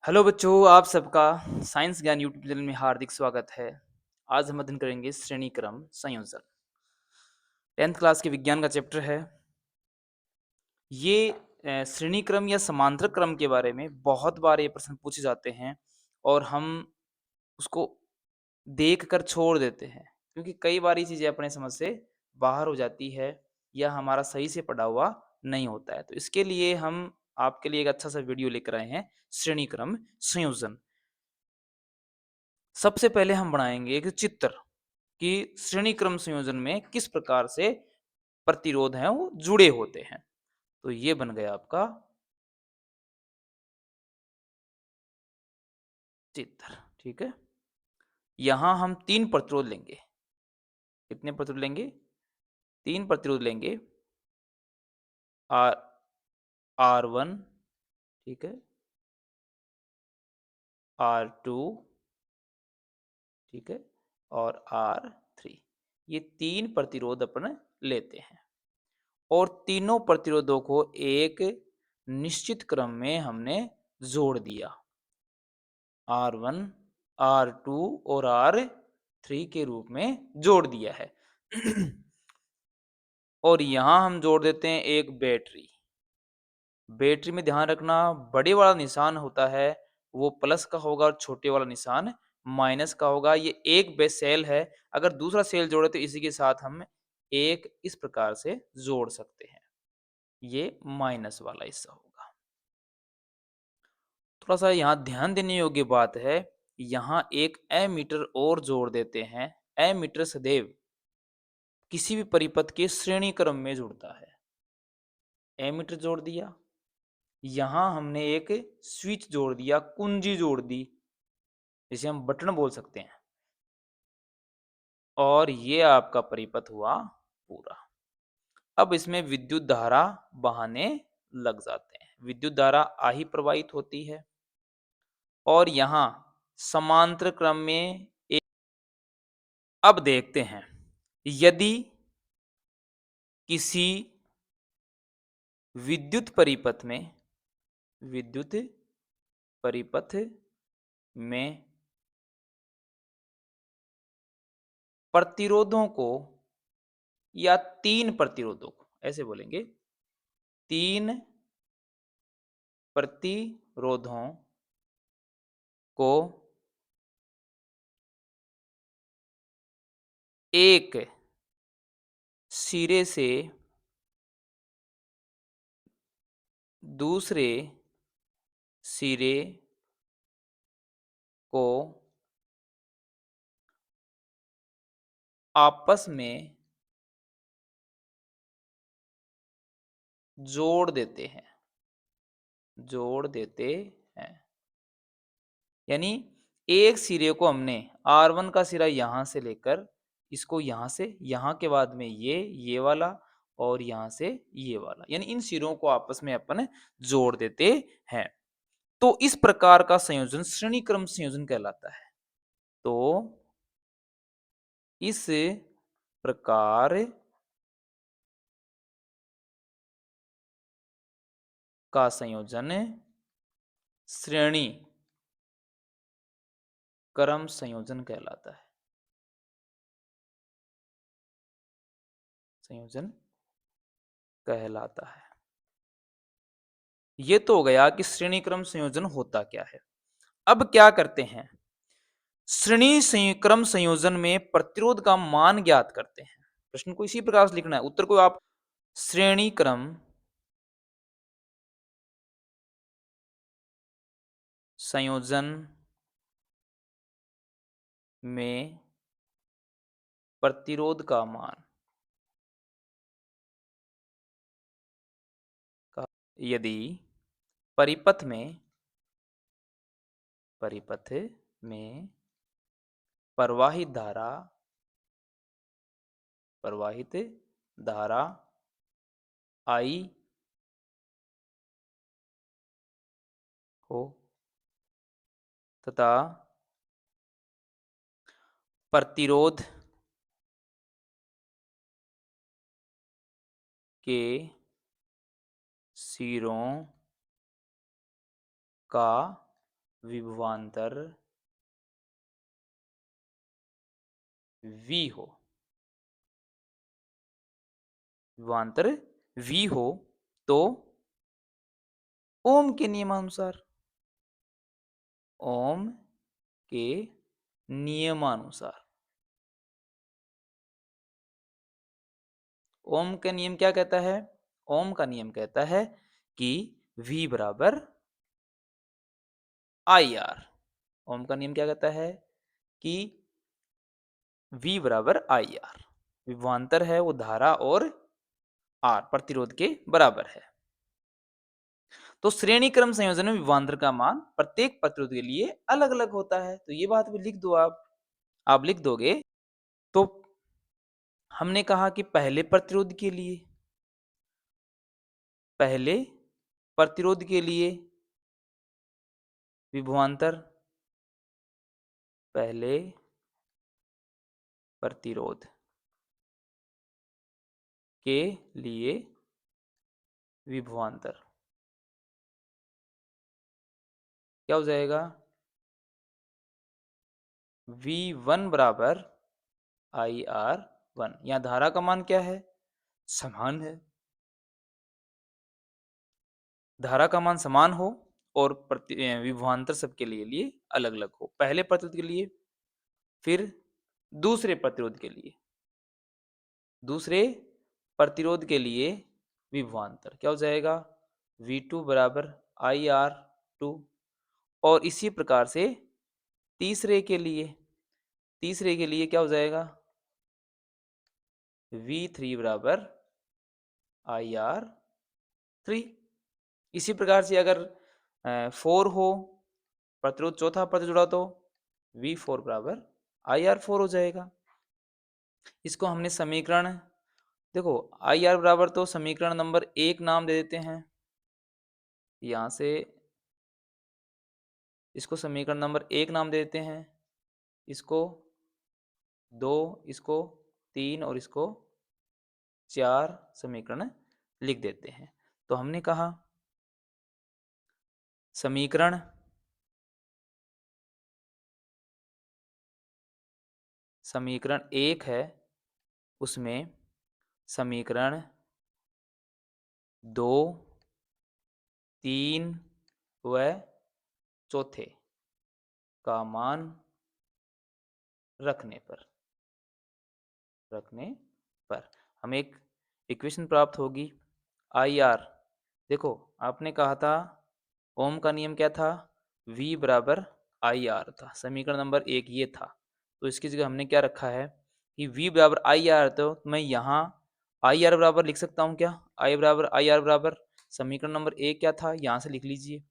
Hello बच्चों, आप सबका साइंस ज्ञान यूट्यूब चैनल में हार्दिक स्वागत है। आज हम अध्ययन करेंगे श्रेणी क्रम संयोजन। 10th क्लास के विज्ञान का चैप्टर है। ये श्रेणी क्रम या समांतर क्रम के बारे में बहुत बार ये प्रश्न पूछे जाते हैं और हम उसको देख कर छोड़ देते हैं क्योंकि कई बार ये चीज़ें अपने समझ से बाहर हो जाती है या हमारा सही से पढ़ा हुआ नहीं होता है। तो इसके लिए हम आपके लिए एक अच्छा सा वीडियो लेकर आए हैं, श्रेणी क्रम संयोजन। सबसे पहले हम बनाएंगे एक चित्र कि श्रेणी क्रम संयोजन में किस प्रकार से प्रतिरोध हैं वो जुड़े होते हैं। तो ये बन गया आपका चित्र। ठीक है, यहां हम तीन प्रतिरोध लेंगे। कितने प्रतिरोध लेंगे? तीन प्रतिरोध लेंगे। आर R1, ठीक है, R2, ठीक है, और R3। ये तीन प्रतिरोध अपन लेते हैं और तीनों प्रतिरोधों को एक निश्चित क्रम में हमने जोड़ दिया। R1, R2 और R3 के रूप में जोड़ दिया है। और यहां हम जोड़ देते हैं एक बैटरी। बैटरी में ध्यान रखना, बड़े वाला निशान होता है वो प्लस का होगा और छोटे वाला निशान माइनस का होगा। ये एक बेस सेल है। अगर दूसरा सेल जोड़े तो इसी के साथ हम एक इस प्रकार से जोड़ सकते हैं। ये माइनस वाला हिस्सा होगा। थोड़ा सा यहाँ ध्यान देने योग्य बात है, यहाँ एक एमीटर और जोड़ देते हैं। एमीटर सदैव किसी भी परिपथ के श्रेणी क्रम में जुड़ता है। एमीटर जोड़ दिया, यहाँ हमने एक स्विच जोड़ दिया, कुंजी जोड़ दी, जिसे हम बटन बोल सकते हैं। और ये आपका परिपथ हुआ पूरा। अब इसमें विद्युत धारा बहाने लग जाते हैं। विद्युत धारा आही प्रवाहित होती है और यहाँ समांतर क्रम में एक। अब देखते हैं, यदि किसी विद्युत परिपथ में विद्युत परिपथ में प्रतिरोधों को या तीन प्रतिरोधों को, ऐसे बोलेंगे, तीन प्रतिरोधों को एक सिरे से दूसरे सिरे को आपस में जोड़ देते हैं। जोड़ देते हैं यानी एक सिरे को हमने R1 का सिरा यहां से लेकर इसको यहां से, यहां के बाद में ये वाला और यहां से ये वाला, यानी इन सिरों को आपस में अपन जोड़ देते हैं। तो इस प्रकार का संयोजन श्रेणी क्रम संयोजन कहलाता है। तो इस प्रकार का संयोजन श्रेणी क्रम संयोजन कहलाता है। संयोजन कहलाता है। ये तो हो गया कि श्रेणी क्रम संयोजन होता क्या है। अब क्या करते हैं, क्रम संयोजन में प्रतिरोध का मान ज्ञात करते हैं। प्रश्न को इसी प्रकार से लिखना है, उत्तर को आप श्रेणी क्रम संयोजन में प्रतिरोध का मान का, यदि परिपथ में प्रवाहित धारा I हो तथा प्रतिरोध के सिरों का विभवांतर V हो, विभवांतर V हो तो ओम के नियमानुसार, ओम के नियमानुसार, ओम का नियम क्या कहता है? ओम का नियम कहता है कि V बराबर आई आर। ओम का नियम क्या कहता है कि V बराबर आई आर। विभवांतर है वो धारा और आर प्रतिरोध के बराबर है। तो श्रेणी क्रम संयोजन में विभवांतर का मान प्रत्येक प्रतिरोध के लिए अलग अलग होता है। तो ये बात भी लिख दो आप लिख दोगे। तो हमने कहा कि पहले प्रतिरोध के लिए, पहले प्रतिरोध के लिए विभवांतर, पहले प्रतिरोध के लिए विभवांतर क्या हो जाएगा? V1 बराबर IR1। यहाँ धारा का मान क्या है? समान है। धारा का मान समान हो और विभवांतर सबके लिए अलग अलग हो। पहले प्रतिरोध के लिए, फिर दूसरे प्रतिरोध के लिए, दूसरे प्रतिरोध के लिए विभवांतर क्या हो जाएगा? V2 बराबर IR2। और इसी प्रकार से तीसरे के लिए, तीसरे के लिए क्या हो जाएगा? V3 बराबर IR3। इसी प्रकार से अगर 4 हो, प्रतिरोध चौथा प्रतिरोध जुड़ा तो V4 बराबर IR4 हो जाएगा। इसको हमने समीकरण, देखो IR बराबर तो समीकरण नंबर 1 नाम दे देते हैं। यहाँ से इसको समीकरण नंबर 1 नाम दे देते हैं, इसको 2, इसको 3 और इसको 4 समीकरण लिख देते हैं। तो हमने कहा समीकरण समीकरण 1 है, उसमें समीकरण 2, 3 व चौथे का मान रखने पर हमें एक इक्वेशन प्राप्त होगी। आई आर, देखो आपने कहा था ओम का नियम क्या था? V बराबर आई आर था, समीकरण नंबर 1 ये था। तो इसकी जगह हमने क्या रखा है कि V बराबर आई आर, तो मैं यहाँ आई आर बराबर लिख सकता हूँ क्या? आई बराबर आई आर बराबर समीकरण नंबर 1 क्या था, यहाँ से लिख लीजिए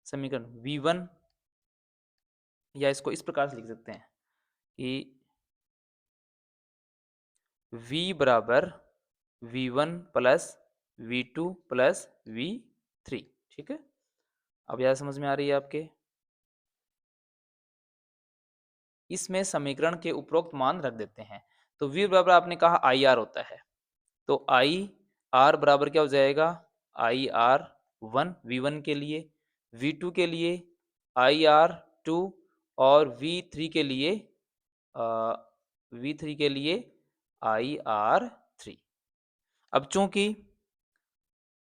समीकरण V1, या इसको इस प्रकार से लिख सकते हैं कि V बराबर V1 plus V2 plus V3। ठीक है, अब यह समझ में आ रही है आपके? इसमें समीकरण के उपरोक्त मान रख देते हैं। तो V बराबर आपने कहा आई आर होता है, तो आई आर बराबर क्या हो जाएगा? आई आर वन V1 के लिए, V2 के लिए IR2 और V3 के लिए V3 के लिए IR3। अब चूंकि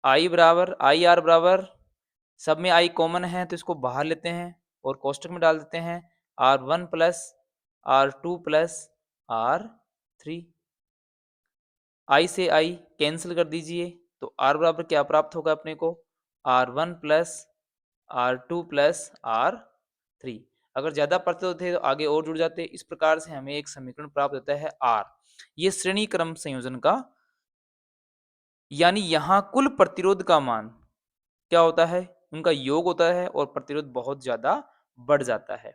आई आर बराबर सब में आई कॉमन है, तो इसको बाहर लेते हैं और कोष्टक में डाल देते हैं R1 plus R2 plus R3। आई से आई कैंसिल कर दीजिए, तो R बराबर क्या प्राप्त होगा अपने को? R1 plus R2 plus R3। अगर ज्यादा प्रतिरोध थे तो आगे और जुड़ जाते। इस प्रकार से हमें एक समीकरण प्राप्त होता है R। ये श्रेणी क्रम संयोजन का, यानी यहाँ कुल प्रतिरोध का मान क्या होता है? उनका योग होता है और प्रतिरोध बहुत ज्यादा बढ़ जाता है।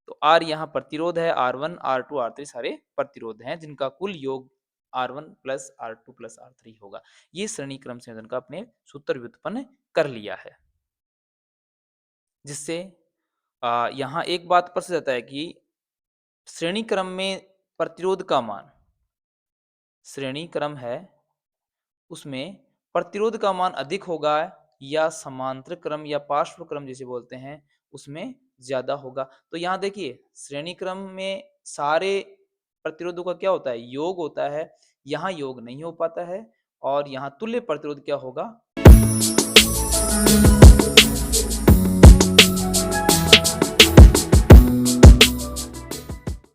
तो R यहाँ प्रतिरोध है, R1 R2 R3 सारे प्रतिरोध हैं जिनका कुल योग R1 plus R2 plus R3 होगा। ये श्रेणी क्रम संयोजन का अपने सूत्र व्युत्पन्न कर लिया है, जिससे यहाँ एक बात स्पष्ट जाता है कि श्रेणी क्रम में प्रतिरोध का मान, श्रेणी क्रम है उसमें प्रतिरोध का मान अधिक होगा, या समांतर क्रम या पार्श्व क्रम जिसे बोलते हैं उसमें ज़्यादा होगा। तो यहाँ देखिए श्रेणी क्रम में सारे प्रतिरोधों का क्या होता है? योग होता है, यहाँ योग नहीं हो पाता है और यहाँ तुल्य प्रतिरोध क्या होगा?